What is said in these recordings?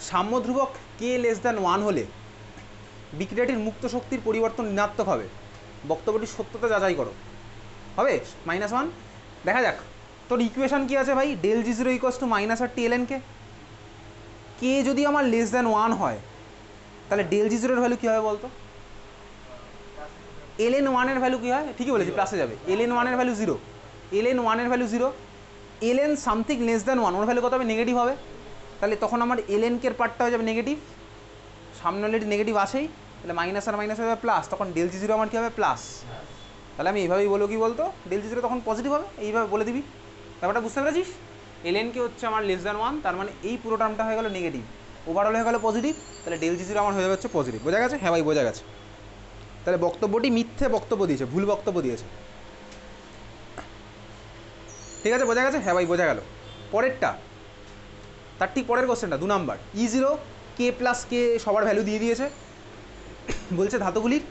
সাম্য ধ্রুবক k less than 1 হলে বিক্রিয়াটির মুক্ত শক্তির পরিবর্তন ঋণাত্মক হবে। বক্তব্যটির সত্যতা যাচাই করো। হবে -1। দেখা যাক তোর ইকুয়েশন কি আছে ভাই, del G zero equals to minus R T L N K. K যদি আমার লেস দ্যান 1 হয় তাহলে ডেল জি জিরোর ভ্যালু কী হবে বলতো? এল এন ওয়ানের ভ্যালু কী হয়? ঠিকই বলেছি, প্লাসে যাবে। এল এন ওয়ানের ভ্যালু 0, এল এন ওয়ানের value 0, L N something less than 1 ওর ভ্যালু কত হবে? নেগেটিভ হবে। তাহলে তখন আমার এল এন কের পার্টটা হয়ে যাবে নেগেটিভ, সামনে অলরেডি নেগেটিভ আসেই, তাহলে মাইনাস আর মাইনাস হয়ে যাবে প্লাস, তখন ডেল জি জিরো আমার কী হবে? প্লাস। তাহলে আমি এইভাবেই বলবো কি বলতো, ডেল জি জিরো তখন পজিটিভ হবে, এইভাবে বলে দিবি। ব্যাপারটা বুঝতে পেরেছিস? এল এন কে হচ্ছে আমার লেস দ্যান 1, তার মানে এই পুরো টার্মটা হয়ে গেল নেগেটিভ, ওভারঅল হয়ে গেল পজিটিভ, তাহলে ডেল জি জিরো আমার হয়ে যাবে হচ্ছে পজিটিভ। বোঝা গেছে? হ্যাঁ ভাই বোঝা গেছে। তাহলে বক্তব্যটি মিথ্যে বক্তব্য দিয়েছে, ভুল বক্তব্য দিয়েছে। ঠিক আছে, বোঝা গেছে? হ্যাঁ ভাই বোঝা গেল। পরেরটা, তার ঠিক পরের কোশ্চেনটা 2 নাম্বার। E0 কে প্লাস কে সবার ভ্যালু দিয়ে দিয়েছে, বলছে ধাতুগুলির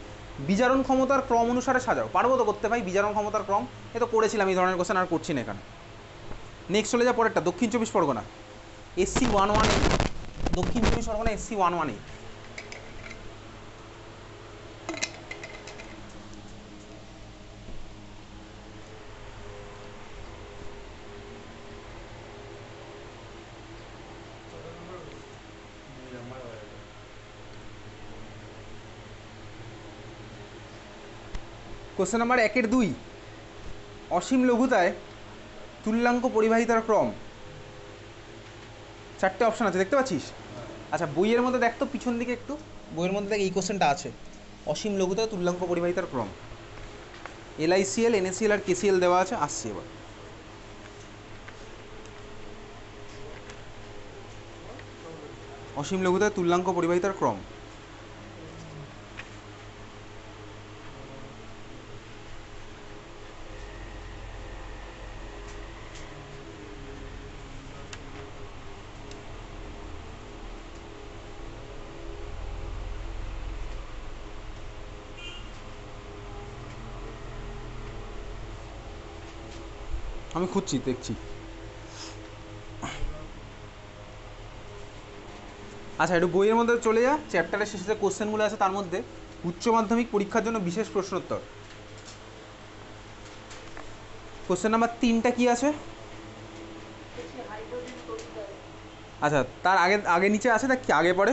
বিজারণ ক্ষমতার ক্রম অনুসারে সাজাও। পারবো তো করতে ভাই বিজারণ ক্ষমতার ক্রম? এ তো করেছিলাম এই ধরনের কোশ্চেন, আর করছি না এখানে। নেক্সট চলে যা পরেরটা, দক্ষিণ 24 পরগনা SC11A, দক্ষিণ 24 পরগনা SC11A। কোশ্চেন নাম্বার 1-2, অসীম লঘুতায় তুল্যাঙ্ক পরিবাহিতার ক্রম। 4টে অপশান আছে, দেখতে পাচ্ছিস? আচ্ছা বইয়ের মধ্যে দেখ তো পিছন দিকে একটু, বইয়ের মধ্যে দেখ এই কোশ্চেনটা আছে, অসীম লঘুতায় তুল্যাঙ্ক পরিবাহিতার ক্রম। LICL, NaCl আর KCl দেওয়া আছে। আসছে এবার, অসীম লঘুতায় তুল্যাঙ্ক পরিবাহিতার ক্রম। আমি খুঁজছি, দেখছি। আচ্ছা একটু বইয়ের মধ্যে চলে যা, চ্যাপ্টারের শেষে যে কোশ্চেনগুলো আছে তার মধ্যে উচ্চ মাধ্যমিক পরীক্ষার জন্য বিশেষ প্রশ্নোত্তর। কোশ্চেন নাম্বার 3টা কি আছে? আচ্ছা তার আগে আগে নিচে আছে, দেখ কি আগে পড়ে,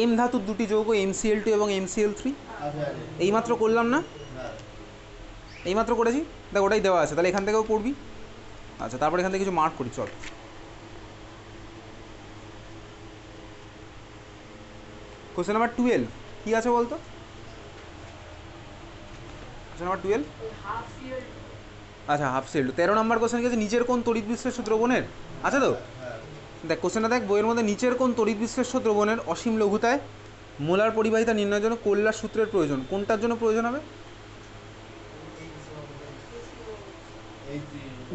এম ধাতুর দুটি যৌগ MCl2 এবং MCl3। এইমাত্র করলাম না? এইমাত্র করেছি, দেখ ওটাই দেওয়া আছে, তাহলে এখান থেকেও পড়বি। আচ্ছা তারপর এখান থেকে কিছু মার্ক করি, চল। কোশ্চেন নাম্বার 12 কি আছে বলতো? কোশ্চেন নাম্বার 12, আচ্ছা হাফ সেল। 13 নম্বর কোশ্চেন কি আছে? নিচের কোন তড়িৎ বিশ্লেষ্য দ্রবণের, আছে তো? দেখ কোশ্চেনটা দেখ বইয়ের মধ্যে, নিচের কোন তড়িৎ বিশ্লেষ্য দ্রবণের অসীম লঘুতায় মোলার পরিবাহিতা নির্ণয়ের জন্য কোল্লার সূত্রের প্রয়োজন? কোনটার জন্য প্রয়োজন হবে?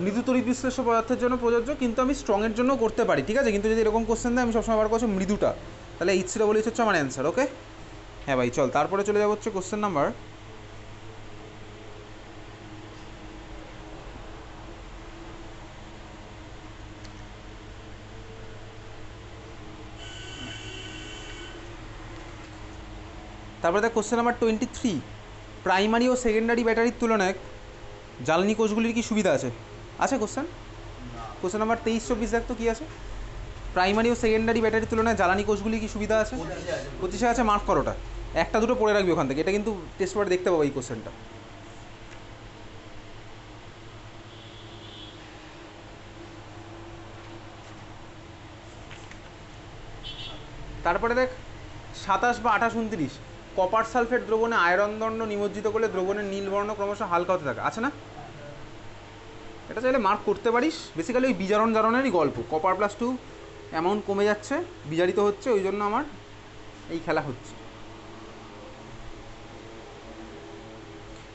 মৃদু তড়িৎ বিশ্লেষ্য পদার্থের জন্য প্রযোজ্য, কিন্তু আমি স্ট্রংয়ের জন্য করতে পারি, ঠিক আছে? কিন্তু যদি এরকম কোশ্চেন দেয় আমি সবসময় বার করছি মৃদুটা, তাহলে H3 হচ্ছে আমার অ্যান্সার। ওকে হ্যাঁ ভাই চল, তারপরে চলে যাবো হচ্ছে কোশ্চেন নাম্বার, তারপরে দেখ কোশ্চেন নাম্বার 23, প্রাইমারি ও সেকেন্ডারি ব্যাটারির তুলনায় জ্বালানি কোষগুলির কি সুবিধা আছে? আছে কোশ্চেন? কোশ্চেন নাম্বার 23-24 দেখ তো কী আছে? প্রাইমারি ও সেকেন্ডারি ব্যাটারির তুলনায় জ্বালানি কোষগুলির কি সুবিধা আছে? 25-এ আছে, মার্ক করোটা। একটা দুটো পড়ে রাখবি ওখান থেকে, এটা কিন্তু টেস্ট পেপারে দেখতে পাবো এই কোশ্চেনটা। তারপরে দেখ 27 বা 28-29, কপার সালফেট দ্রবণে আয়রন দণ্ড নিমজ্জিত করলে দ্রবণের নীলবর্ণ ক্রমশ হালকা হতে থাকে, আছে না? এটা চাইলে মার্ক করতে পারিস। বেসিক্যালি ওই বিজারণ জারণেরই গল্প, কপার +2 অ্যামাউন্ট কমে যাচ্ছে, বিজারিত হচ্ছে, ওই জন্য আমার এই খেলা হচ্ছে।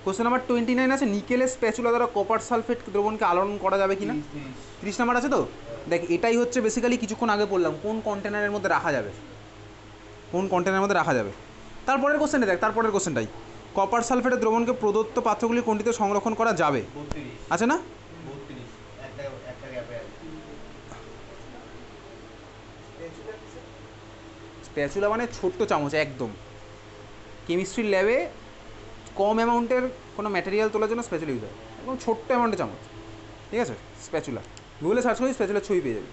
কোশ্চেন নাম্বার 29 আছে, নিকেলের স্প্যাচুলা দ্বারা কপার সালফেট দ্রবণকে আলোড়ন করা যাবে কিনা? 30 নাম্বার আছে তো। দেখ এটাই হচ্ছে বেসিক্যালি কিছুক্ষণ আগে বললাম, কোন কন্টেনারের মধ্যে রাখা যাবে, কোন কন্টেনারের মধ্যে রাখা যাবে। তারপরের কোশ্চেনটা দেখ, তারপরের কোশ্চেনটাই, কপার সালফেটের দ্রবণকে প্রদত্ত পাত্রগুলির কোনটিতে সংরক্ষণ করা যাবে? আছে না? স্প্যাচুলা মানে ছোট্ট চামচ একদম। কেমিস্ট্রির ল্যাবে কম অ্যামাউন্টের কোনো ম্যাটেরিয়াল তোলার জন্য স্প্যাচুলা ইউজ হয়, একদম ছোট্ট অ্যামাউন্টের চামচ, ঠিক আছে? স্প্যাচুলা গুগলে সার্চ করি স্প্যাচুলার ছবি পেয়ে যাবে।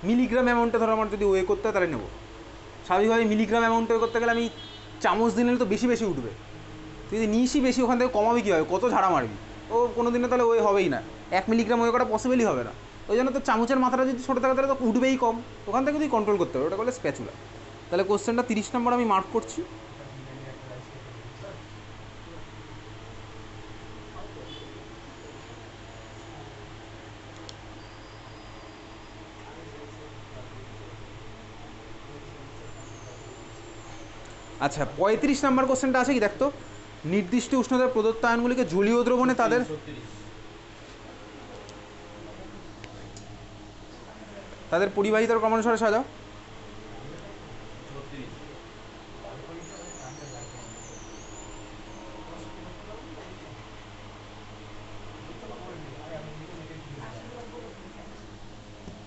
মিলিগ্রাম অ্যামাউন্টে ধরো আমার যদি ওয়ে করতে হয় তাহলে নেবো। স্বাভাবিকভাবে মিলিগ্রাম অ্যামাউন্টে ওয়ে করতে গেলে আমি চামচ দিন নিলে তো বেশি বেশি উঠবে, তুই যদি নিসই বেশি ওখান থেকে কমাবি কী হবে, কত ঝাড়া মারবি, ও কোনো দিনে তাহলে ওয়ে হবেই না, 1 মিলিগ্রাম ওয়ে করা পসিবলই হবে না। ওই জন্য তো চামচের মাথাটা যদি ছোটো থাকে তাহলে তো উঠবেই কম, ওখান থেকে তুই কন্ট্রোল করতে হবে, ওটা বলে স্প্যাচুলা। তাহলে কোশ্চেনটা 30 নম্বর আমি মার্ক করছি। আচ্ছা 35 নম্বর কোশ্চেনটা আছে কি দেখতো, নির্দিষ্ট উষ্ণতায় প্রদত্ত আয়নগুলিকে জলীয় দ্রবণে তাদের পরিবাহিতার ক্রমানুসারে সাজাও।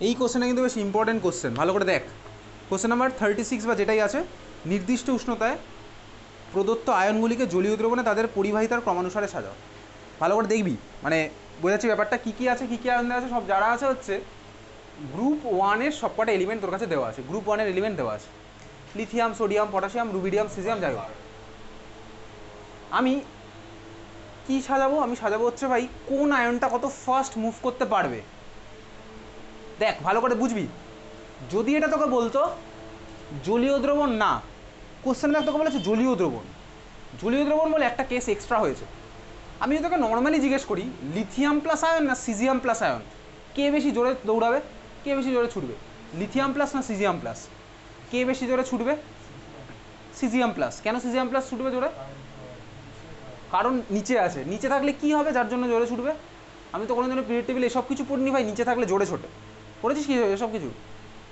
এই কোশ্চেনটা কিন্তু বেশ ইম্পর্টেন্ট কোশ্চেন, ভালো করে দেখ। কোশ্চেন নাম্বার 36 বা যেটাই আছে, নির্দিষ্ট উষ্ণতায় প্রদত্ত আয়নগুলিকে জলীয় দ্রবণে তাদের পরিবাহিতার ক্রমানুসারে সাজাও। ভালো করে দেখবি, মানে বোঝাচ্ছি ব্যাপারটা কী কী আছে, কী কী আয়ন দেওয়া আছে। সব যারা আছে হচ্ছে গ্রুপ 1-এর সবকটা এলিমেন্ট তোর কাছে দেওয়া আছে, গ্রুপ 1-এর এলিমেন্ট দেওয়া আছে, lithium, sodium, potassium, rubidium, caesium, যাই হোক। আমি কি সাজাবো, আমি সাজাবো হচ্ছে ভাই কোন আয়নটা কত ফাস্ট মুভ করতে পারবে। দেখ ভালো করে বুঝবি, যদি এটা তোকে বলতো জলীয় দ্রবণ না, কোশ্চেন দেখ তোকে বলেছে জলীয় দ্রবণ, জলীয় দ্রবণ বলে একটা কেস এক্সট্রা হয়েছে। আমি যদি তোকে নর্মালি জিজ্ঞেস করি লিথিয়াম প্লাস আয়ন না সিজিয়াম প্লাস আয়ন, কে বেশি জোরে দৌড়াবে, কে বেশি জোরে ছুটবে, লিথিয়াম প্লাস না সিজিয়াম প্লাস, কে বেশি জোরে ছুটবে, সিজিয়াম প্লাস। কেন সিজিয়াম প্লাস ছুটবে জোরে, কারণ নিচে আছে, নিচে থাকলে কি হবে যার জন্য জোরে ছুটবে। আমি তো কোনোদিনও পিরিয়ড টেবিল এসব কিছু পড়িনি ভাই, নিচে থাকলে জোরে ছোটে, পড়েছিস কি এসব কিছু,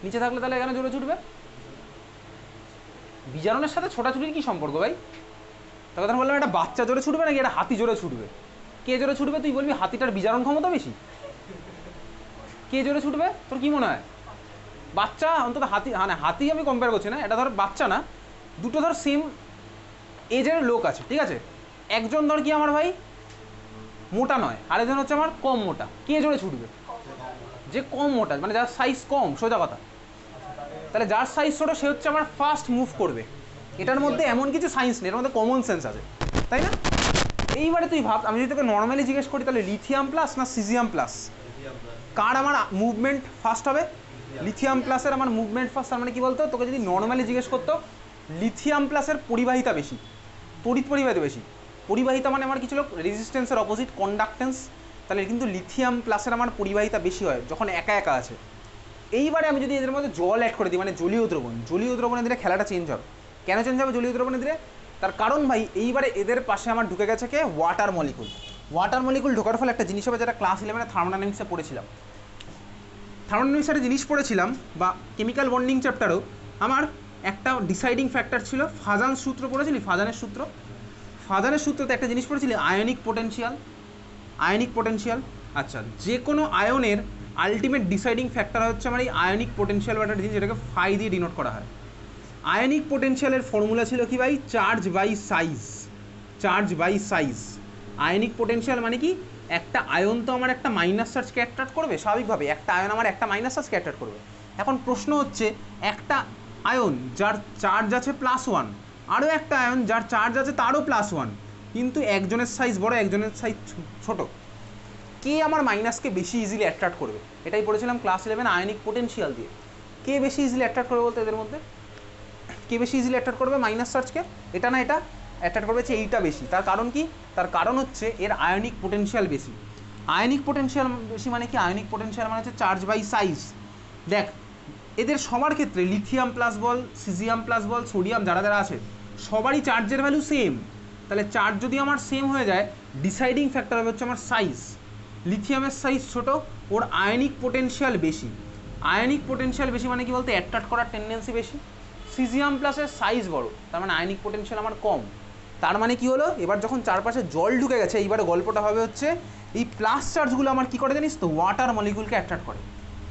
নিচে থাকলে তাহলে এখানে জোরে ছুটবে। বিজারণের সাথে ছোটাছুটির কি সম্পর্ক ভাই? তার কথা বললাম একটা বাচ্চা জোরে ছুটবে নাকি একটা হাতি জোরে ছুটবে, কে জোরে ছুটবে? তুই বলবি হাতিটার বিজারণ ক্ষমতা বেশি, কে জোরে ছুটবে তোর কি মনে হয়? বাচ্চা অন্তত, হাতি, হ্যাঁ হাতি আমি কম্পেয়ার করছি না, এটা ধর বাচ্চা না, দুটো ধর সেম এজের লোক আছে, ঠিক আছে, একজন ধর কি আমার ভাই মোটা নয়, আরেকজন হচ্ছে আমার কম মোটা, কে জোরে ছুটবে? যে কম মোটা, মানে যার সাইজ কম, সোজা কথা। তাহলে যার সাইজ ছোটো সে হচ্ছে আমার ফাস্ট মুভ করবে। এটার মধ্যে এমন কিছু সায়েন্স নেই, এর মধ্যে কমন সেন্স আছে, তাই না? এইবারে তুই ভাব, আমি যদি তোকে নর্মালি জিজ্ঞেস করি তাহলে লিথিয়াম প্লাস না সিজিয়াম প্লাস, কার আমার মুভমেন্ট ফাস্ট হবে? লিথিয়াম প্লাসের আমার মুভমেন্ট ফাস্ট। তার মানে কি বলতো, তোকে যদি নর্মালি জিজ্ঞেস করতো লিথিয়াম প্লাসের পরিবাহিতা বেশি, তড়িৎ পরিবাহিতা বেশি, পরিবাহিতা মানে আমার কিছু লোক রেজিস্ট্যান্সের অপোজিট কন্ডাক্টেন্স, তাহলে কিন্তু লিথিয়াম প্লাসের আমার পরিবাহিতা বেশি হয় যখন একা একা আছে। এইবারে আমি যদি এদের মধ্যে জল অ্যাড করে দিই, মানে জলীয় দ্রবণ, জলীয় দ্রবণে দিলে খেলাটা চেঞ্জ হবে। কেন চেঞ্জ হবে জলীয় দ্রবণে দিলে? তার কারণ ভাই এইবারে এদের পাশে আমার ঢুকে গেছে কে, ওয়াটার মলিকুল। ওয়াটার মলিকুল ঢোকার ফলে একটা জিনিস হবে যেটা ক্লাস 11-এ থার্মোডাইনামিক্সে পড়েছিলাম, থার্মোডাইনামিক্সের জিনিস পড়েছিলাম, বা কেমিক্যাল বন্ডিং চ্যাপ্টারও আমার একটা ডিসাইডিং ফ্যাক্টর ছিল ফাজান সূত্র পড়েছিলি, ফাজানের সূত্র, ফাজানের সূত্রতে একটা জিনিস পড়েছিলি আয়নিক পোটেনশিয়াল, আয়নিক পোটেনশিয়াল। আচ্ছা, যে কোনো আয়নের আলটিমেট ডিসাইডিং ফ্যাক্টর হচ্ছে আমার এই আয়নিক পোটেনশিয়াল বা একটা জিনিস যেটাকে ফাই দিয়ে ডিনোট করা হয়। আয়নিক পোটেনশিয়ালের ফর্মুলা ছিল কি ভাই, charge by size, charge by size. Ionic potential মানে কি, একটা আয়ন তো আমার একটা মাইনাস চার্জকে অ্যাট্রাক্ট করবে, স্বাভাবিকভাবে একটা আয়ন আমার একটা মাইনাস চার্জকে অ্যাট্রাক্ট করবে। এখন প্রশ্ন হচ্ছে একটা আয়ন যার চার্জ আছে +1, আরও একটা আয়ন যার চার্জ আছে তারও +1, কিন্তু একজনের সাইজ বড় একজনের সাইজ ছোট, কে আমার মাইনাসকে বেশি ইজিলি অ্যাট্রাক্ট করবে? এটাই পড়েছিলাম ক্লাস 11 আয়নিক পোটেনশিয়াল দিয়ে। কে বেশি ইজিলি অ্যাট্রাক্ট করবে বলতে, এদের মধ্যে কে বেশি ইজিলি অ্যাট্রাক্ট করবে মাইনাস চার্জকে? এটা না এটা অ্যাট্রাক্ট করবে হচ্ছে এইটা বেশি। তার কারণ কি? তার কারণ হচ্ছে এর আয়নিক পোটেনশিয়াল বেশি। আয়নিক পোটেনশিয়াল বেশি মানে কি, আয়নিক পোটেনশিয়াল মানে হচ্ছে চার্জ বাই সাইজ। দেখ এদের সবার ক্ষেত্রে lithium plus ball, caesium plus ball, sodium যারা যারা আছে সবারই চার্জের ভ্যালু সেম। তাহলে চার্জ যদি আমার সেম হয়ে যায়, ডিসাইডিং ফ্যাক্টর হবে হচ্ছে আমার সাইজ। লিথিয়ামের সাইজ ছোট, ওর আয়নিক পোটেনশিয়াল বেশি। আয়নিক পোটেনশিয়াল বেশি মানে কি বলতে, অ্যাট্রাক্ট করার টেন্ডেন্সি বেশি। সিজিয়াম প্লাসের সাইজ বড়, তার মানে আয়নিক পোটেনশিয়াল আমার কম। তার মানে কি হলো, এবার যখন চারপাশে জল ঢুকে গেছে, এইবারে গল্পটা হবে হচ্ছে এই প্লাস চার্জগুলো আমার কী করে জানিস তো, ওয়াটার মলিকুলকে অ্যাট্রাক্ট করে।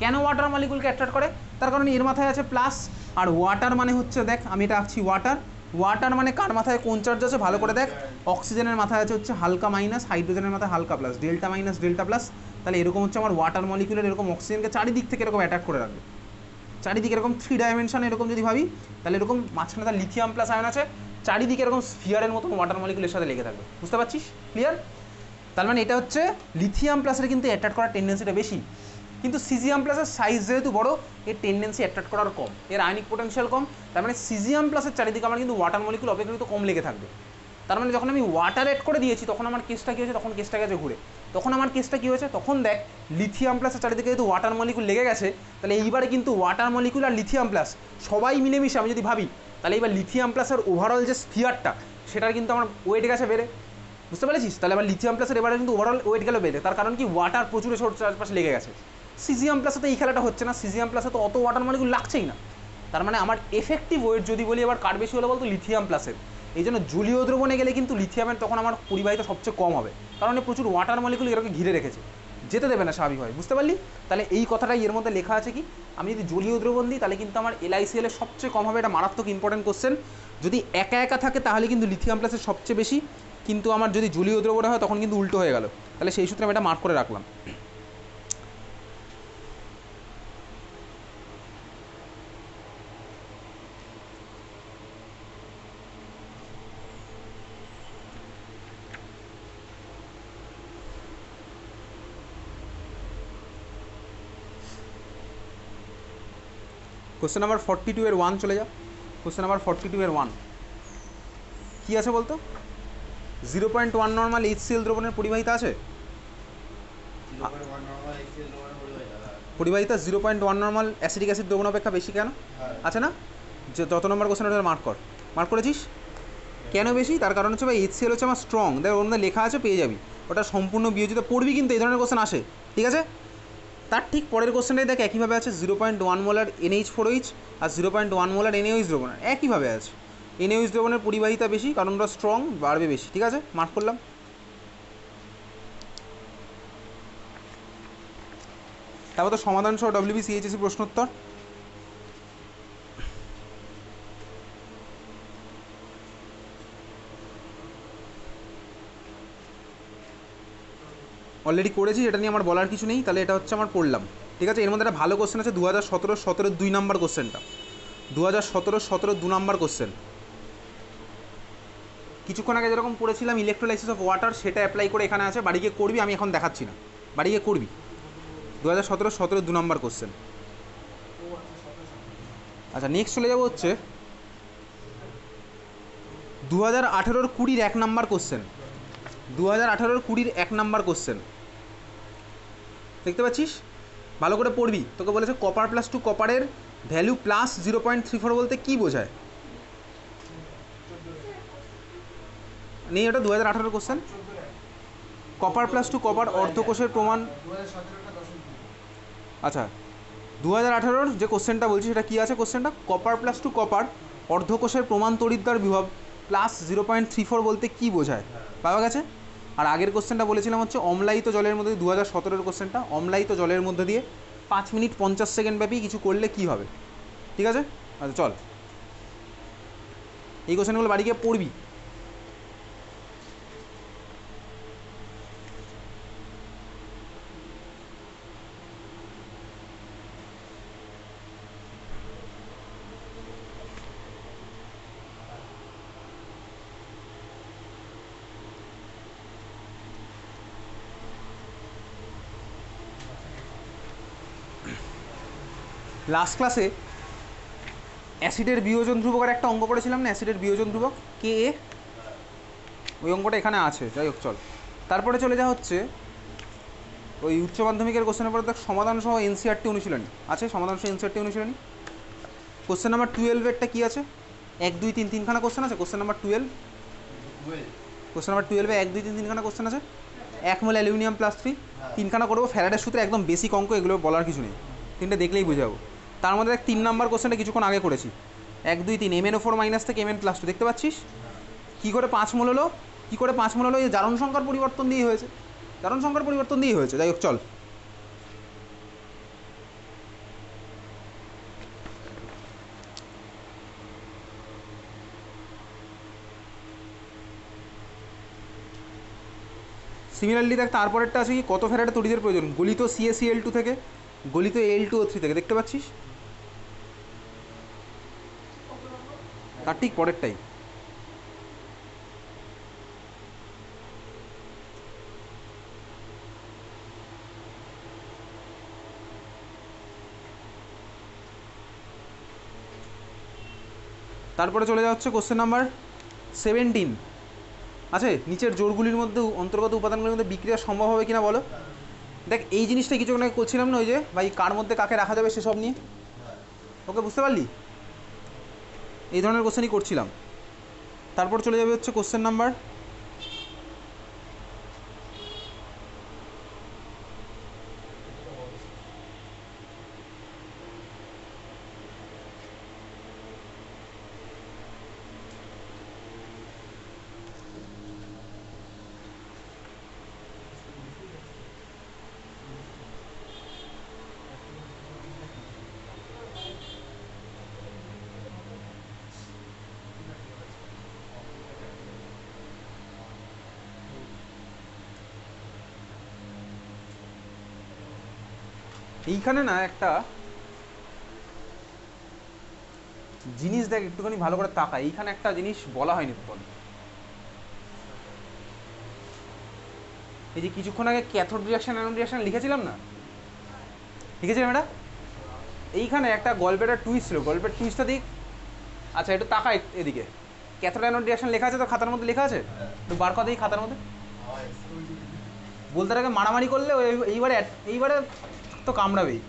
কেন ওয়াটার মলিকুলকে অ্যাট্রাক্ট করে? তার কারণ এর মাথায় আছে প্লাস, আর ওয়াটার মানে হচ্ছে, দেখ আমি এটা আঁকছি ওয়াটার, ওয়াটার মানে কার মাথায় কোন চার্জ আছে ভালো করে দেখ, অক্সিজেনের মাথায় আছে হচ্ছে হালকা মাইনাস, হাইড্রোজেনের মাথায় হালকা plus, delta minus delta plus. তাহলে এরকম হচ্ছে আমার ওয়াটার মলিকুলের এরকম অক্সিজেনকে চারিদিক থেকে এরকম অ্যাটাক করে রাখবে, চারিদিকে এরকম 3 ডাইমেনশন এরকম যদি ভাবি, তাহলে এরকম মাঝখানে তার লিথিয়াম প্লাস আয়ন আছে, চারিদিকে এরকম স্ফিয়ারের মতন ওয়াটার মলিকুলের সাথে লেগে থাকবে, বুঝতে পারছিস? ক্লিয়ার? তার মানে এটা হচ্ছে লিথিয়াম প্লাসের কিন্তু অ্যাট্রাক্ট করার টেন্ডেন্সিটা বেশি, কিন্তু সিজিয়াম প্লাসের সাইজ যেহেতু বড়, এর টেন্ডেন্সি অ্যাট্রাক্ট করার কম, এর আয়নিক পোটেনশিয়াল কম। তার মানে সিজিয়াম প্লাসের চারিদিকে আমার কিন্তু ওয়াটার মলিকুল অপেক্ষাকৃত কম লেগে থাকবে। তার মানে যখন আমি ওয়াটার অ্যাড করে দিয়েছি তখন আমার কেসটা কী হয়েছে, তখন কেসটা গেছে ঘুরে, তখন আমার কেসটা কী হয়েছে, তখন দেখ লিথিয়াম প্লাসের চারিদিকে যেহেতু ওয়াটার মলিকুল লেগে গেছে, তাহলে এইবারে কিন্তু ওয়াটার মলিকুল আর লিথিয়াম প্লাস সবাই মিলেমিশে আমি যদি ভাবি, তাহলে এবার লিথিয়াম প্লাসের ওভারঅল যে স্ফিয়ারটা সেটার কিন্তু আমার ওয়েট গেছে বেড়ে, বুঝতে পেরেছিস? তাহলে আবার লিথিয়াম প্লাসের এবারে কিন্তু ওভারঅল ওয়েট গেল বেড়ে, তার কারণ কি ওয়াটার প্রচুর চারপাশে লেগে গেছে। সিজিয়াম প্লাসে তো এই খেলাটা হচ্ছে না, সিজিয়াম প্লাসে তো অত ওয়াটার মলিকুল লাগছেই না। তার মানে আমার এফেক্টিভ ওয়েট যদি বলি এবার কার বেশি হলো বলতো, লিথিয়াম প্লাসের। এই জন্য জলীয় দ্রবণে গেলে কিন্তু লিথিয়ামের তখন আমার পরিবাহিতা সবচেয়ে কম হবে, কারণ প্রচুর ওয়াটার মলিকুল এরকম ঘিরে রেখেছে, যেতে দেবে না স্বাভাবিকভাবে, বুঝতে পারলি? তাহলে এই কথাটাই এর মধ্যে লেখা আছে কি, আমি যদি জলীয় দ্রবণ দিই তাহলে কিন্তু আমার LiCl এর সবচেয়ে কম হবে, এটা মারাত্মক ইম্পর্টেন্ট কোশ্চেন। যদি একা একা থাকে তাহলে কিন্তু লিথিয়াম প্লাসের সবচেয়ে বেশি, কিন্তু আমার যদি জলীয় দ্রবণে হয় তখন কিন্তু উল্টো হয়ে গেল। তাহলে সেই সূত্রে আমি এটা মার্ক করে রাখলাম। কোশ্চেন নাম্বার 42 এর 1 চলে যাও। কোশ্চেন নাম্বার 42 এর 1 কী আছে বলতো? 0.1 নর্মাল HCl দ্রবণের পরিবাহিতা আছে, পরিবাহিতা 0.1 নর্মাল অ্যাসিডিক অ্যাসিড দ্রবণ অপেক্ষা বেশি কেন আছে না? যে যত নম্বর কোশ্চেন ওটা মার্ক কর, মার্ক করেছিস? কেন বেশি? তার কারণ হচ্ছে ভাই HCl হচ্ছে আমার স্ট্রং, দেখ ওর মধ্যে লেখা আছে পেয়ে যাবি, ওটা সম্পূর্ণ বিয়োজিত পড়বি, কিন্তু এই ধরনের কোশ্চেন আসে, ঠিক আছে? তার ঠিক পরের কোশ্চেনটাই দেখ একইভাবে আছে, 0.1 মোলার NH4OH আর 0.1 মোলার NaOH দ্রবণ একইভাবে আছে। NaOH দ্রবণের পরিবাহিতা বেশি, কারণ ওরা স্ট্রং, বাড়বে বেশি, ঠিক আছে? মার্ক করলাম। তারপর তো সমাধান সহ WBCHSC প্রশ্নোত্তর। অলরেডি করেছি, এটা নিয়ে আমার বলার কিছু নেই, তাহলে এটা হচ্ছে আমার পড়লাম, ঠিক আছে? এর মধ্যে একটা ভালো কোশ্চেন আছে 2017 2 নাম্বার কোশ্চেনটা, 2017 2 নাম্বার কোশ্চেন। কিছুক্ষণ আগে যেরকম পড়েছিলাম ইলেকট্রোলাইসিস অফ ওয়াটার, সেটা অ্যাপ্লাই করে এখানে আছে, বাড়ি গিয়ে করবি, আমি এখন দেখাচ্ছি না, বাড়ি গিয়ে করবি। 2017 2 নাম্বার কোশ্চেন। আচ্ছা নেক্সট চলে যাবো হচ্ছে 2018 20 1 নাম্বার কোশ্চেন, 2018 20 1 নাম্বার কোশ্চেন দেখতে পাচ্ছিস? ভালো করে পড়বি, তোকে বলেছে কপার প্লাস টু কপারের ভ্যালু প্লাস 0.34 বলতে কী বোঝায়? নেই, ওটা 2018 question. Copper plus two copper অর্ধকোষের প্রমাণ, আচ্ছা 2018 যে কোশ্চেনটা বলছি সেটা কী আছে? কোশ্চেনটা কপার প্লাস টু কপার অর্ধকোষের প্রমাণ তড়িৎদ্বার বিভব প্লাস 0.34 বলতে কী বোঝায়, পাওয়া গেছে? আর আগের কোশ্চেনটা বলেছিলাম হচ্ছে অম্লায়িত জলের মধ্যে, 2017 কোশ্চেনটা, অম্লায়িত জলের মধ্যে দিয়ে 5 মিনিট 50 সেকেন্ড ব্যাপী কিছু করলে কী হবে, ঠিক আছে? আচ্ছা চল, এই কোশ্চেনগুলো বাড়ি গিয়ে পড়বি। লাস্ট ক্লাসে অ্যাসিডের বিয়োজন ধ্রুবকের একটা অঙ্ক পড়েছিলাম না, অ্যাসিডের বিয়োজন ধ্রুবক Ka, ওই অঙ্কটা এখানে আছে, যাই হোক চল। তারপরে চলে যাওয়া হচ্ছে ওই উচ্চ মাধ্যমিকের কোশ্চেনের পরে দেখ সমাধান সহ NCERT অনুশীলনী আছে, সমাধান সহ NCERT অনুশীলনী। কোশ্চেন নাম্বার 12-এরটা কী আছে? 1 2 3 3খানা কোশ্চেন আছে। কোশ্চেন নাম্বার 12, কোশ্চেন নাম্বার 12-এ 1 2 3 3খানা কোশ্চেন আছে। 1 মোল অ্যালুমিনিয়াম প্লাস 3, 3খানা করবো ফ্যারাডের সূত্রে, একদম বেসিক অঙ্ক, এগুলো বলার কিছু নেই, তিনটে দেখলেই বোঝাবো। তার মধ্যে এক 3 নাম্বার কোশ্চেনটা কিছুক্ষণ আগে করেছি, 1 2 3 MnO4 মাইনাস থেকে Mn+2, দেখতে পাচ্ছিস কী করে 5 মোল হলো? কী করে 5 মোল হলো? এই জারণ সংখ্যার পরিবর্তন দিয়েই হয়েছে, জারণ সংখ্যার পরিবর্তন দিয়েই হয়েছে। যাই হোক চল, সিমিলারলি দেখ তারপরেরটা আছে কি, কত ফ্যারাডে তড়িতের প্রয়োজন গলিত CaCl2 থেকে গলিত Al2O3 থেকে, দেখতে পাচ্ছিস? তার ঠিক পরেরটাই। তারপরে চলে যাওয়া হচ্ছে কোশ্চেন নাম্বার 17। আছে নিচের জোড়গুলির মধ্যে অন্তর্গত উপাদানগুলির মধ্যে বিক্রিয়া সম্ভব হবে কিনা বলো। দেখ এই জিনিসটা কিছুক্ষণ আগে করছিলাম না, ওই যে ভাই কার মধ্যে কাকে রাখা যাবে সেসব নিয়ে, ওকে বুঝতে পারলি? এই ধরনের কোশ্চেনই করছিলাম। তারপর চলে যাবে হচ্ছে কোশ্চেন নাম্বার এইখানে না একটা জিনিস দেখ, একটুখানি ভালো করে তাকা, এইখানে একটা জিনিস বলা হয়নি তোর। এই যে কিছুক্ষণ আগে ক্যাথোড রিয়াকশন অ্যানোড রিয়াকশন লিখেছিলাম না, লিখেছিলাম এটা, এইখানে একটা গল্পের টুইস্ট ছিল, গল্পের টুইস্টটা দিক। আচ্ছা একটু তাকা এদিকে, ক্যাথোড অ্যানোড রিয়াকশন লেখা আছে তো খাতার মধ্যে, লেখা আছে, একটু বার কর দেখি খাতার মধ্যে। বলতে আগে মারামারি করলে এইবারে তো কামড়াবেই।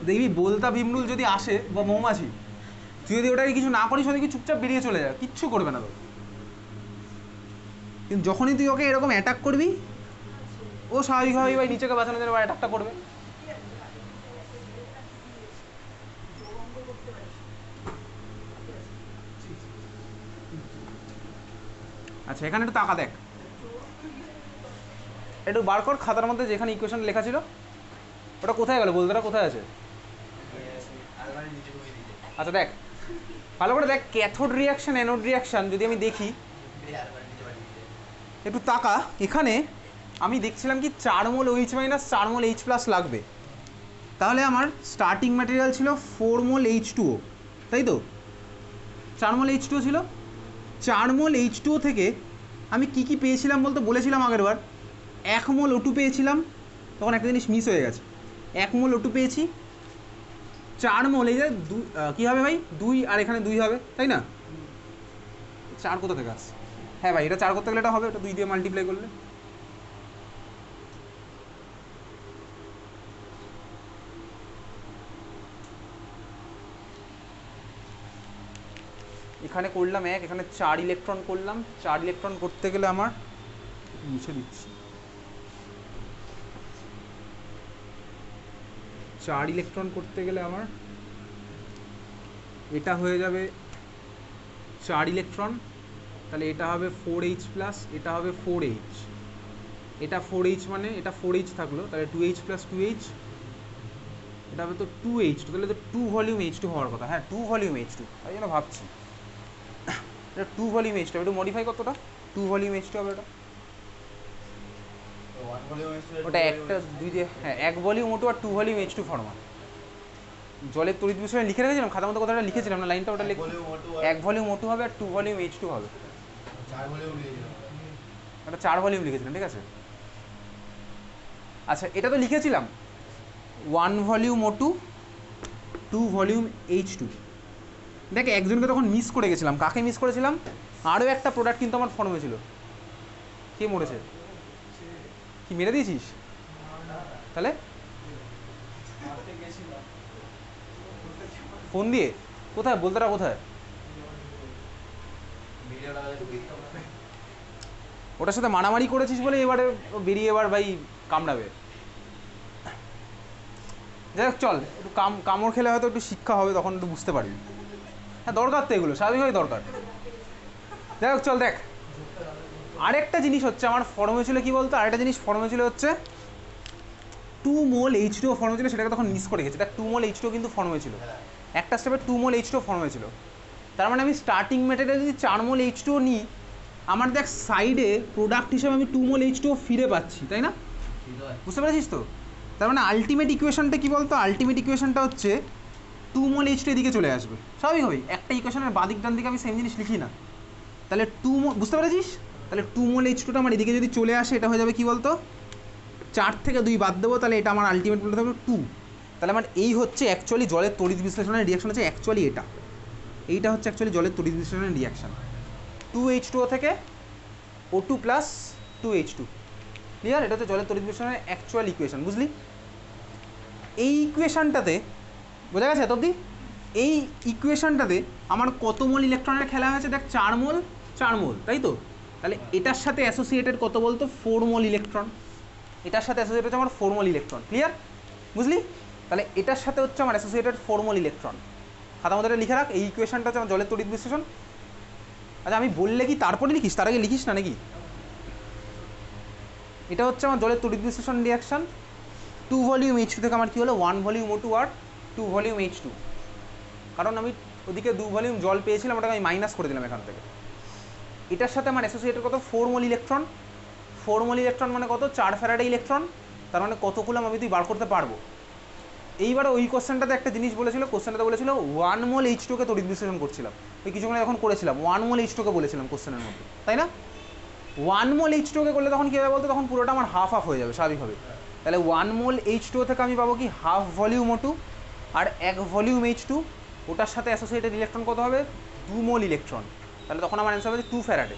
দেখবি বলতা ভীমরুল যদি আসে বা মৌমাছি, তুই যদি ওটাকে কিছু না করিস, ওদেরকে চুপচাপ বেরিয়ে চলে যায়, কিচ্ছু করবে না তো। কিন্তু যখনই তুই ওকে এরকম অ্যাটাক করবি, ও স্বাভাবিকভাবেই ভাই নিচেকে বাঁচানোর জন্য অ্যাটাকটা করবে। আচ্ছা এখানে একটু তাকা দেখ, একটু বার কর খাতার মধ্যে যেখানে ইকুয়েশন লেখা ছিল, ওটা কোথায় গেল বলতে, কোথায় আছে? আচ্ছা দেখ ভালো করে দেখ, ক্যাথোড রিয়াকশন অ্যানোড রিয়াকশন যদি আমি দেখি, একটু তাকা, এখানে আমি দেখছিলাম কি 4 মোল OH মাইনাস 4 মোল H প্লাস লাগবে। তাহলে আমার স্টার্টিং ম্যাটেরিয়াল ছিল 4 মোল H2O, তাই তো? 4 মোল H2O ছিল। 4 মোল H2O থেকে আমি কি কি পেয়েছিলাম বলতে বলেছিলাম আগের বার, 1 মোল O2 পেয়েছিলাম, তখন একটা জিনিস মিস হয়ে গেছে। 1 মোল O2 পেয়েছি, 4 মোল, এই যে কী হবে ভাই 2, আর এখানে 2 হবে, তাই না? 4 কোথা থেকে আসছে? হ্যাঁ ভাই এটা 4 করতে গেলে এটা হবে, এটা 2 দিয়ে মাল্টিপ্লাই করলে। এখানে করলাম 1, এখানে 4 ইলেকট্রন করলাম। 4 ইলেকট্রন করতে গেলে আমার মুছে দিচ্ছি, 4 ইলেকট্রন করতে গেলে আমার এটা হয়ে যাবে 4 ইলেকট্রন, তাহলে এটা হবে 4H প্লাস, এটা হবে 4H, এটা 4H মানে এটা 4H থাকলো, তাহলে 2H প্লাস 2H, এটা হবে তো 2H2, তাহলে তো 2 ভলিউম H2 হওয়ার কথা। হ্যাঁ 2 ভলিউম H2, তাই জন্য ভাবছি এটা 2 ভলিউম H2, একটু মডিফাই কতটা 2 ভলিউম H2 হবে ওটা, ওটা একটা 2 দিয়ে, হ্যাঁ 1 ভলিউম O2 আর 2 ভলিউম H2 ফর্মা। জলের তড়িৎ বিষয়ে লিখে রেখেছিলাম খাতার মধ্যে, কথাটা লিখেছিলাম না, লাইনটা ওটা লিখে 1 ভলিউম O2 হবে আর 2 ভলিউম H2 হবে, এটা 4 ভলিউম লিখেছিলাম, ঠিক আছে। আচ্ছা এটা তো লিখেছিলাম 1 ভলিউম O2 2 ভলিউম H2। দেখ একজনকে তখন মিস করে গেছিলাম, কাকে মিস করেছিলাম? আরও একটা প্রোডাক্ট কিন্তু আমার ফর্মে ছিল, কে মরেছে? কি মেরে দিয়েছিস? তাহলে ফোন দিয়ে কোথায় বলতে, কোথায়? ওটার সাথে মারামারি করেছিস বলে এবারে বেরিয়ে এবার ভাই কামড়াবে। যাই হোক চল, একটু কামড় খেলে হয়তো একটু শিক্ষা হবে, তখন একটু বুঝতে পারবি। হ্যাঁ দরকার তো এগুলো, স্বাভাবিকভাবেই দরকার। যাই হোক চল দেখ, আরেকটা জিনিস হচ্ছে আমার ফর্মে ছিল কি বলতো, আরেকটা জিনিস ফর্মে ছিল হচ্ছে 2 মোল H2O ফর্মে ছিল, সেটাকে তখন মিস করে গেছে। দেখ 2 মোল H2O কিন্তু ফর্মে ছিল, একটা স্টেপে 2 মোল H2O ফর্ম হয়েছিল। তার মানে আমি স্টার্টিং ম্যাটেরিয়াল যদি 4 মোল H2O নিই, আমার দেখ সাইডে প্রোডাক্ট হিসেবে আমি 2 মোল H2O ফিরে পাচ্ছি, তাই না? বুঝতে পেরেছিস তো? তার মানে আলটিমেট ইকুয়েশনটা কী বলতো? আলটিমেট ইকুয়েশনটা হচ্ছে 2 মোল H2O এদিকে চলে আসবে স্বাভাবিকভাবেই। একটা ইকুয়েশনের বাদিক ডান দিকে আমি সেম জিনিস লিখি না। তাহলে 2 মোল, বুঝতে পেরেছিস? তাহলে 2 মোল H2ওটা আমার এদিকে যদি চলে আসে, এটা হয়ে যাবে কী বলতো? 4 থেকে 2 বাদ দেবো, তাহলে এটা আমার আলটিমেট বলতে হবে 2। তাহলে আমার এই হচ্ছে অ্যাকচুয়ালি জলের তড়িৎ বিশ্লেষণের রিয়াকশন হচ্ছে অ্যাকচুয়ালি এইটা হচ্ছে অ্যাকচুয়ালি জলের তড়িৎ বিশ্লেষণের রিয়াকশান 2H2O থেকে O2 প্লাস 2H2। ক্লিয়ার? এটা হচ্ছে জলের তড়িৎ বিশ্লেষণের অ্যাকচুয়াল ইকুয়েশন, বুঝলি? এই ইকুয়েশনটাতে বোঝা গেছে এত অবধি? এই ইকুয়েশনটাতে আমার কত মোল ইলেকট্রনের খেলা হয়েছে দেখ, 4 মোল, তাই তো? তাহলে এটার সাথে অ্যাসোসিয়েটেড কত বলতো? 4 মোল ইলেকট্রন। এটার সাথে অ্যাসোসিয়েটেড হচ্ছে আমার 4 মোল ইলেকট্রন। ক্লিয়ার? বুঝলি? তাহলে এটার সাথে হচ্ছে আমার অ্যাসোসিয়েটেড 4 মোল ইলেকট্রন। খাতা মধ্যে লিখে রাখ, এই ইকুয়েশনটা হচ্ছে আমার জলের তড়িৎ বিশ্লেষণ। আচ্ছা আমি বললে কি তারপরে লিখিস, তার আগে লিখিস না নাকি? এটা হচ্ছে আমার জলের তড়িৎ বিশ্লেষণ রিয়াকশান। 2 ভলিউম H2 থেকে আমার কী হলো? 1 ভলিউম O2 আর 2 ভলিউম H2। কারণ আমি ওদিকে 2 ভলিউম জল পেয়েছিলাম, ওটাকে আমি মাইনাস করে দিলাম এখান থেকে। এটার সাথে আমার অ্যাসোসিয়েটেড কত? 4 মোল ইলেকট্রন। 4 মোল ইলেকট্রন মানে কত? 4 ফ্যারাডে ইলেকট্রন। তার মানে কত কুলম আমি তুই বার করতে পারবো। এইবারে ওই কোশ্চেনটাতে একটা জিনিস বলেছিল, কোশ্চেনটাতে বলেছিল 1 মোল H2কে তড়িৎ বিশ্লেষণ করছিলাম। ওই কিছুক্ষণ যখন করেছিলাম 1 মোল H2কে বলেছিলাম কোশ্চেনের মধ্যে, তাই না? 1 মোল H2কে করলে তখন কী হবে বলতো? তখন পুরোটা আমার হাফ হয়ে যাবে স্বাভাবিকভাবে। তাহলে 1 মোল H2O থেকে আমি পাবো কি? হাফ ভলিউম O2 আর 1 ভলিউম H2। ওটার সাথে অ্যাসোসিয়েটেড ইলেকট্রন কত হবে? 2 মোল ইলেকট্রন। তাহলে তখন আমার অ্যান্সার হবে 2 ফ্যারাডে।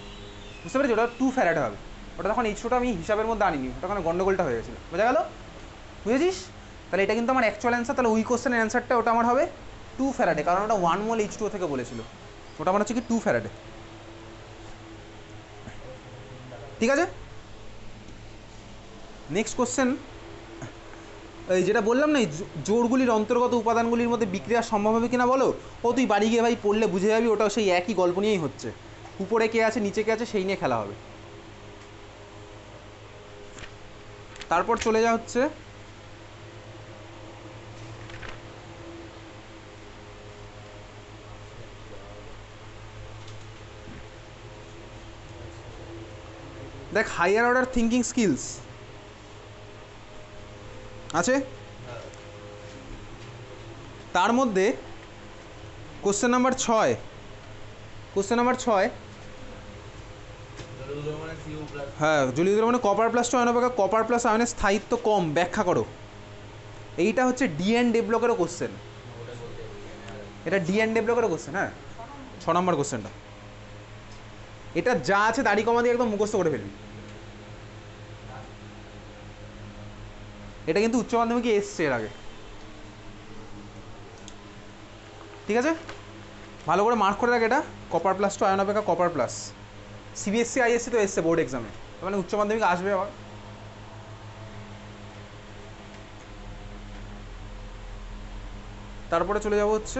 বুঝতে পেরেছি? ওটা 2 ফ্যারাডে হবে। ওটা তখন H2টা আমি হিসাবের মধ্যে আনিনি, ওটা ওখানে গন্ডগোলটা হয়ে গেছিলো। বোঝা গেল? বুঝেছিস? তাহলে এটা কিন্তু আমার অ্যাকচুয়াল অ্যান্সার। তাহলে ওই কোশ্চেনের অ্যান্সারটা ওটা আমার হবে 2 ফ্যারাডে, কারণ ওটা 1 মোল H2O থেকে বলেছিল। ওটা আমার হচ্ছে কি 2 ফ্যারাডে। ঠিক আছে? নেক্সট কোশ্চেন, এই যেটা বললাম না, জোড়গুলির অন্তর্গত উপাদানগুলির মধ্যে বিক্রিয়া সম্ভব হবে কিনা বলো। ও তুই বাড়ি গিয়ে ভাই পড়লে বুঝে যাবি, ওটাও সেই একই গল্প নিয়েই হচ্ছে। উপরে কে আছে নিচে কে আছে সেই নিয়ে খেলা হবে। তারপর চলে যা হচ্ছে দেখ, হায়ার অর্ডার থিঙ্কিং স্কিলস আছে, তার মধ্যে কোশ্চেন নাম্বার 6, হ্যাঁ, জলীয় দ্রবণে কপার প্লাস টু আয়ন অপেক্ষা কপার প্লাস আয়নের স্থায়িত্ব কম, ব্যাখ্যা করো। এইটা হচ্ছে ডি ব্লকেরও কোশ্চেন। এটা ডি ব্লকেরও কোশ্চেন। হ্যাঁ, 6 নম্বর কোশ্চেনটা। এটা যা আছে দাড়ি কমা দিয়ে একদম মুখস্থ করে ফেলবি। এটা কিন্তু উচ্চ মাধ্যমিকে এসছে এর আগে। ঠিক আছে, ভালো করে মার্ক করে রাখ এটা। কপার প্লাস টু আয়ন অপেক্ষা কপার প্লাস। সিবিএসসি আইএসসি তো এসছে বোর্ড এক্সামে, মানে উচ্চ মাধ্যমিক আসবে আবার। তারপরে চলে যাব হচ্ছে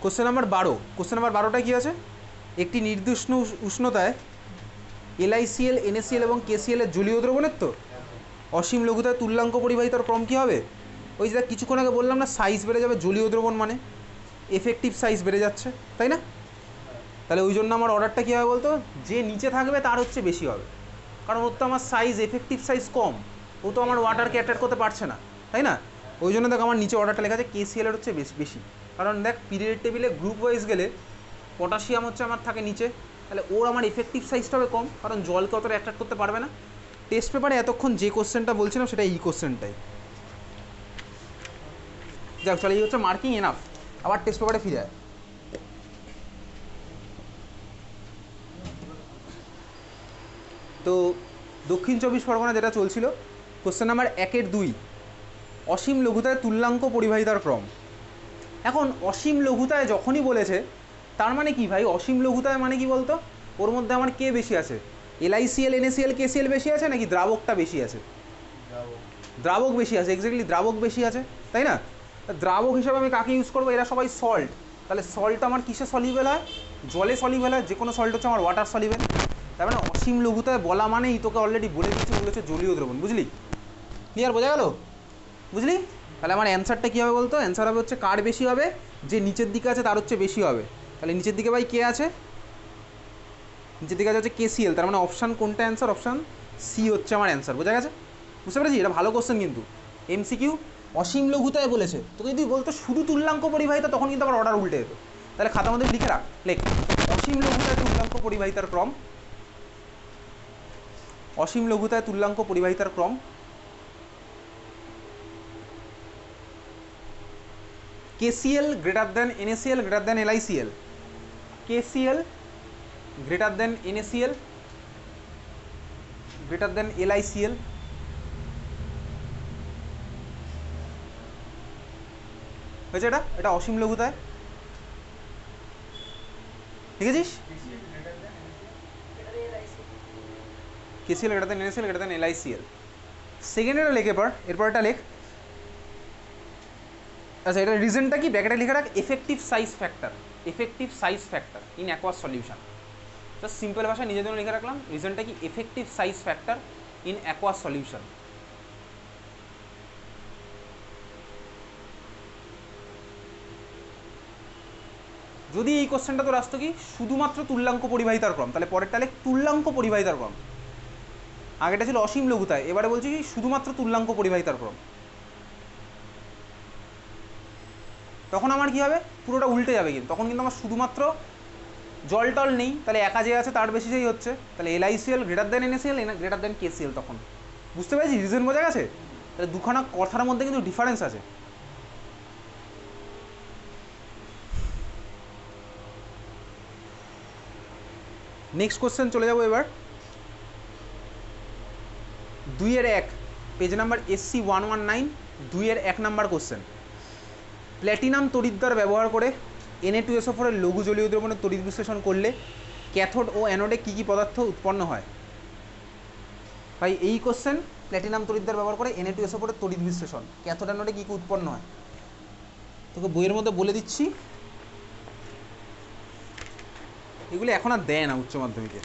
কোশ্চেন নাম্বার 12। কোশ্চেন নাম্বার 12টা কী আছে? একটি নির্দিষ্ট উষ্ণতায় LiCl, NaCl এবং KCl এর জলীয় দ্রবণের তো অসীম লঘুতায় তুল্যাঙ্ক পরিবাহিতার ক্রম কী হবে? ওই যে কিছুক্ষণ আগে বললাম না, সাইজ বেড়ে যাবে, জলীয় দ্রবণ মানে এফেক্টিভ সাইজ বেড়ে যাচ্ছে, তাই না? তাহলে ওই জন্য আমার অর্ডারটা কী হবে বলতো? যে নিচে থাকবে তার হচ্ছে বেশি হবে, কারণ ওর তো আমার সাইজ এফেক্টিভ সাইজ কম, ও তো আমার ওয়াটারকে অ্যাট্রাক্ট করতে পারছে না, তাই না? ওই জন্য দেখ আমার নিচে অর্ডারটা লেখা আছে KCl এর হচ্ছে বেশি, কারণ দেখ পিরিয়ড টেবিলে গ্রুপ ওয়াইজ গেলে পটাশিয়াম হচ্ছে আমার থাকে নিচে, তাহলে ওর আমার এফেক্টিভ সাইজটা হবে কম, কারণ জলকে অতটা অ্যাট্রাক্ট করতে পারবে না। টেস্ট পেপারে এতক্ষণ যে কোশ্চেনটা বলছিলাম সেটা এই কোশ্চেনটাই। যাক চলে, এই হচ্ছে মার্কিং এনাফ। আবার টেস্ট পেপারে ফিরে যায়। তো দক্ষিণ 24 পরগনা যেটা চলছিল, কোশ্চেন নাম্বার 1-2, অসীম লঘুতায় তুল্যাঙ্ক পরিবাহিতার ক্রম। এখন অসীম লঘুতায় যখনই বলেছে, তার মানে কি ভাই? অসীম লঘুতায় মানে কি বলতো? ওর মধ্যে আমার কে বেশি আছে? LiCl, NaCl, KCl বেশি আছে নাকি দ্রাবকটা বেশি আছে? দ্রাবক বেশি আছে, এক্স্যাক্টলি দ্রাবক বেশি আছে, তাই না? দ্রাবক হিসাবে আমি কাকে ইউজ করবো? এরা সবাই সল্ট। তাহলে সল্ট আমার কিসে সলিবেল হয়? জলে সলিবেল হয়। যে কোনো সল্ট হচ্ছে আমার ওয়াটার সলিবেল। তার মানে অসীম লঘুতায় বলা মানেই তোকে অলরেডি বলে দিচ্ছি ওগুলো হচ্ছে জলীয় দ্রবণ, বুঝলি? ক্লিয়ার? বোঝা গেল? বুঝলি? তাহলে আমার অ্যান্সারটা কী হবে বলতো? অ্যান্সার হবে হচ্ছে কার বেশি হবে, যে নিচের দিকে আছে তার হচ্ছে বেশি হবে। তাহলে নিচের দিকে ভাই কে আছে? নিচের দিকে আছে হচ্ছে কেসিএল। তার মানে অপশান কোনটা অ্যান্সার? অপশান সি হচ্ছে আমার অ্যান্সার। বোঝা গেছে? বুঝতে পেরেছি? এটা ভালো কোশ্চেন কিন্তু এমসিকিউ। অসীম লঘুতায় বলেছে, তোকে যদি বলতো শুধু তুল্যাঙ্ক পরিবাহিতা তখন কিন্তু আবার অর্ডার উল্টে যেত। তাহলে খাতার মধ্যে লিখে রাখ, লেখ অসীম লঘুতায় তুল্যাঙ্ক পরিবাহিতার ক্রম, অসীম লঘুতায় তুল্যাঙ্ক পরিবাহিতার ক্রম KCL greater than NaCl greater than LiCl, KCL greater than NaCl greater than LiCl। হয়েছে? এটা অসীম লঘুতায়, ঠিক আছিস? KCL greater than NaCl greater than LiCl। Second এটা লেখে পর, এরপর এটা লেখ। আচ্ছা, এটা রিজনটা কি ব্র্যাকেটে লিখে রাখ, effective size factor, effective size factor in aqueous solution. Just simple ভাষায় নিজের জন্য লিখে রাখলাম, রিজনটা কি effective size factor in aqueous solution. যদি এই কোশ্চেনটা তোর আসতো কি শুধুমাত্র তুল্যাঙ্ক পরিবাহিতার ক্রম, তাহলে পরেরটা লেখ তুল্যাঙ্ক পরিবাহিতার ক্রম। আগেটা ছিল অসীম লঘুতায়, এবারে বলছি কি শুধুমাত্র তুল্যাঙ্ক পরিবাহিতার ক্রম। তখন আমার কি হবে? পুরোটা উল্টে যাবে, কিন্তু তখন কিন্তু আমার শুধুমাত্র জল টল নেই, তাহলে একা যে আছে তার বেশি যেই হচ্ছে, তাহলে LiCl greater than NaCl greater than KCl। তখন বুঝতে পেরেছি? রিজন বোঝা গেছে? তাহলে দুখানা কথার মধ্যে কিন্তু ডিফারেন্স আছে। নেক্সট কোশ্চেন চলে যাবো এবার। 2-1 page number SC119, 2-1 number question. Platinum তড়িৎদ্বার ব্যবহার করে Na2SO4 এর লঘু জলীয় দ্রবণের তড়িৎ বিশ্লেষণ করলে ক্যাথোড ও অ্যানোডে কী কী পদার্থ উৎপন্ন হয়? ভাই এই কোশ্চেন প্ল্যাটিনাম তড়িৎদ্বার ব্যবহার করে Na2SO4 এর তড়িৎ বিশ্লেষণ, ক্যাথোড অ্যানোডে কী কী উৎপন্ন হয়, তোকে বইয়ের মধ্যে বলে দিচ্ছি। এগুলো এখন আর দেয় না উচ্চ মাধ্যমিকে,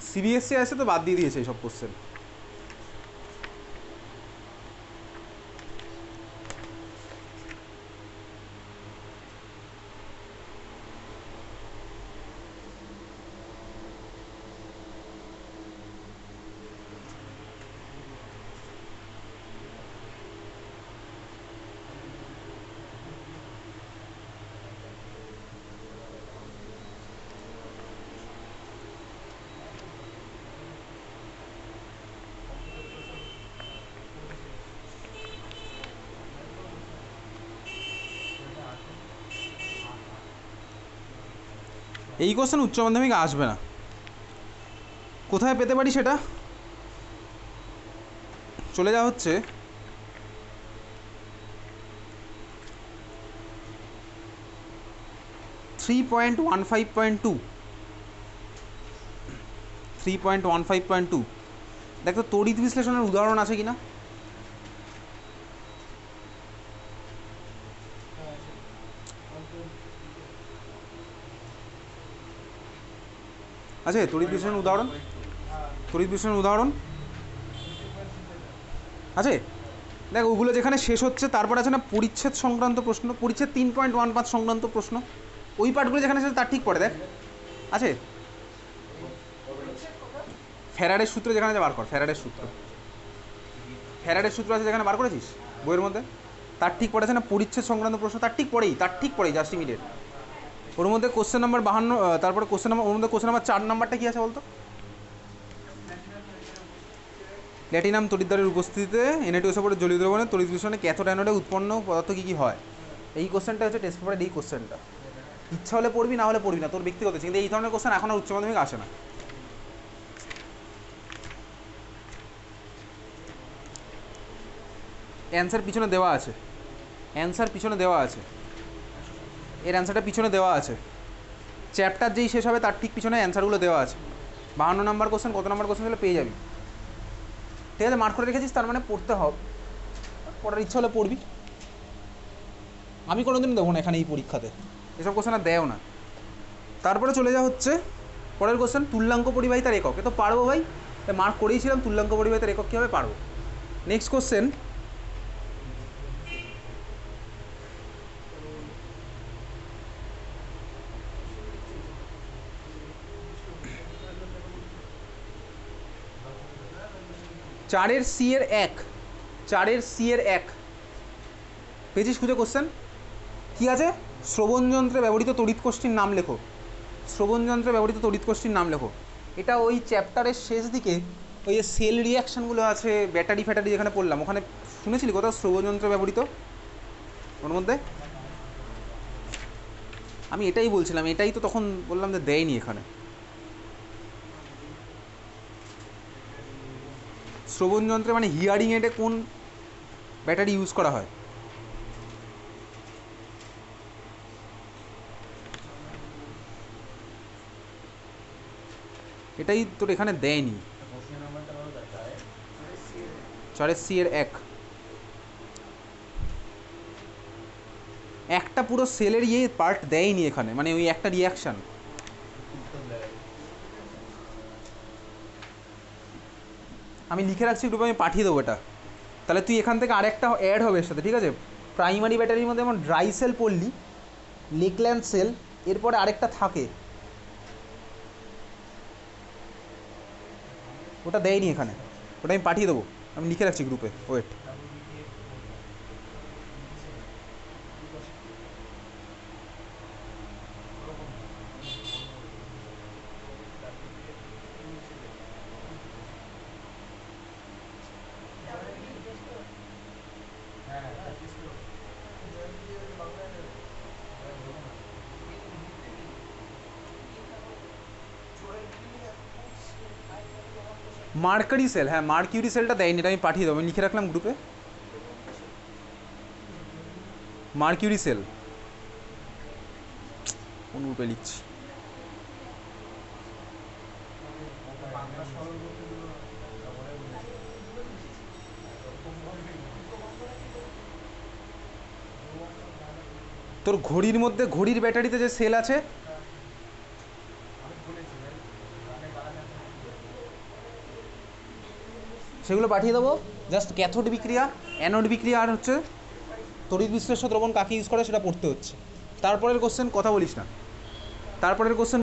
CBSE আছে তো বাদ দিয়ে দিয়েছে এইসব কোশ্চেন। এই কোশ্চেন উচ্চ মাধ্যমিক আসবে না। কোথায় পেতে পারি সেটা? চলে যাওয়া হচ্ছে 3.15.2, 3.15.2। দেখ তো তড়িৎ বিশ্লেষণের উদাহরণ আছে কিনা। আছে তড়িৎ বিশ্লেষণের উদাহরণ? তড়িৎ বিশ্লেষণের উদাহরণ আছে? দেখ ওগুলো যেখানে শেষ হচ্ছে তারপর আছে না পরিচ্ছেদ সংক্রান্ত প্রশ্ন, পরিচ্ছেদ 3.15 সংক্রান্ত প্রশ্ন, ওই পার্টগুলো যেখানে শেষ তার ঠিক পড়ে দেখ আছে। ফ্যারাডের সূত্র যেখানে আছে বার কর, ফ্যারাডের সূত্র, ফ্যারাডের সূত্র আছে যেখানে বার করেছিস বইয়ের মধ্যে, তার ঠিক পড়েছে না পরিচ্ছেদ সংক্রান্ত প্রশ্ন, তার ঠিক পড়েই জাস্ট ইমিডিয়েট। ওর মধ্যে কোশ্চেন নাম্বার 52, তারপরে কোশ্চেন নাম্বার, ওর মধ্যে কোশ্চেন নাম্বার 4 নাম্বারটা কী আছে বলতো? প্ল্যাটিনাম তড়িৎদ্বারের উপস্থিতিতে Na2SO4 এর জলীয় দ্রবণের তড়িৎ বিশ্লেষণে ক্যাথোড অ্যানোডে উৎপন্ন পদার্থ কী কী হয়? এই কোশ্চেনটা হচ্ছে টেস্ট পেপারের এই কোশ্চেনটা। ইচ্ছা হলে পড়বি, না হলে পড়বি না, তোর ব্যক্তিগত, কিন্তু এই ধরনের কোশ্চেন এখন আর উচ্চ মাধ্যমিক আসে না। অ্যান্সার পিছনে দেওয়া আছে, অ্যান্সার পিছনে দেওয়া আছে, এর অ্যান্সারটা পিছনে দেওয়া আছে। চ্যাপ্টার যেই শেষ হবে তার ঠিক পিছনে অ্যান্সারগুলো দেওয়া আছে। 52 নাম্বার কোশ্চেন, কত নাম্বার কোশ্চেন হলে পেয়ে যাবি। ঠিক আছে, মার্ক করে রেখেছিস, তার মানে পড়তে হবে, পড়ার ইচ্ছা হলে পড়বি। আমি কোনোদিন দেবো না এখানে এই পরীক্ষাতে, এসব কোশ্চেন আর দেও না। তারপরে চলে যাওয়া হচ্ছে পরের কোশ্চেন, তুল্যাঙ্ক পরিবাহিতার একক। এ তো পারবো ভাই, মার্ক করেইছিলাম, তুল্যাঙ্ক পরিবাহিতার একক কী হবে পারবো। নেক্সট কোশ্চেন, 4 C এর 1, 4 C এর 1 পেয়েছিস খুঁজে কোশ্চেন কী আছে? শ্রবণযন্ত্রে ব্যবহৃত তড়িৎ কোষ্ঠীর নাম লেখো। শ্রবণযন্ত্রে ব্যবহৃত তড়িৎ কোষ্ঠীর নাম লেখো। এটা ওই চ্যাপ্টারের শেষ দিকে ওই যে সেল রিয়াকশানগুলো আছে, ব্যাটারি ফ্যাটারি যেখানে পড়লাম ওখানে শুনেছিলি কোথাও শ্রবণযন্ত্রে ব্যবহৃত ওর মধ্যে? আমি এটাই বলছিলাম, এটাই তো তখন বললাম যে দেয়নি এখানে। শ্রবণযন্ত্রে মানে হিয়ারিং এডে কোন ব্যাটারি ইউজ করা হয়? এটাই তোর এখানে দেয়নি। 4 C এর 1 একটা পুরো সেলের ইয়ে পার্ট দেয়নি এখানে, মানে ওই একটা রিয়াকশান। আমি লিখে রাখছি গ্রুপে, আমি পাঠিয়ে দেবো এটা। তাহলে তুই এখান থেকে আরেকটা অ্যাড হবে এর সাথে, ঠিক আছে? প্রাইমারি ব্যাটারির মধ্যে যেমন ড্রাই সেল পড়লি, লেকল্যান্ড সেল, এরপরে আরেকটা থাকে, ওটা দেয়নি এখানে, ওটা আমি পাঠিয়ে দেবো। আমি লিখে রাখছি গ্রুপে, ওয়েট। মার্কারি সেল, হ্যাঁ মার্কিউরি সেলটা দেয়নি, এটা আমি পাঠিয়ে দেবো, আমি লিখে রাখলাম গ্রুপে। মার্কিউরি সেল কোন গ্রুপে লিখছি? তোর ঘড়ির মধ্যে, ঘড়ির ব্যাটারিতে যে সেল আছে সেগুলো পাঠিয়ে দেবো। জাস্ট ক্যাথোড বিক্রিয়া, অ্যানোড বিক্রিয়া আর হচ্ছে তড়িৎ বিশ্লেষ্য দ্রবণ কাকে ইউজ করে সেটা পড়তে হচ্ছে। তারপরের কোশ্চেন কথা বলিস না, তারপরের কোশ্চেন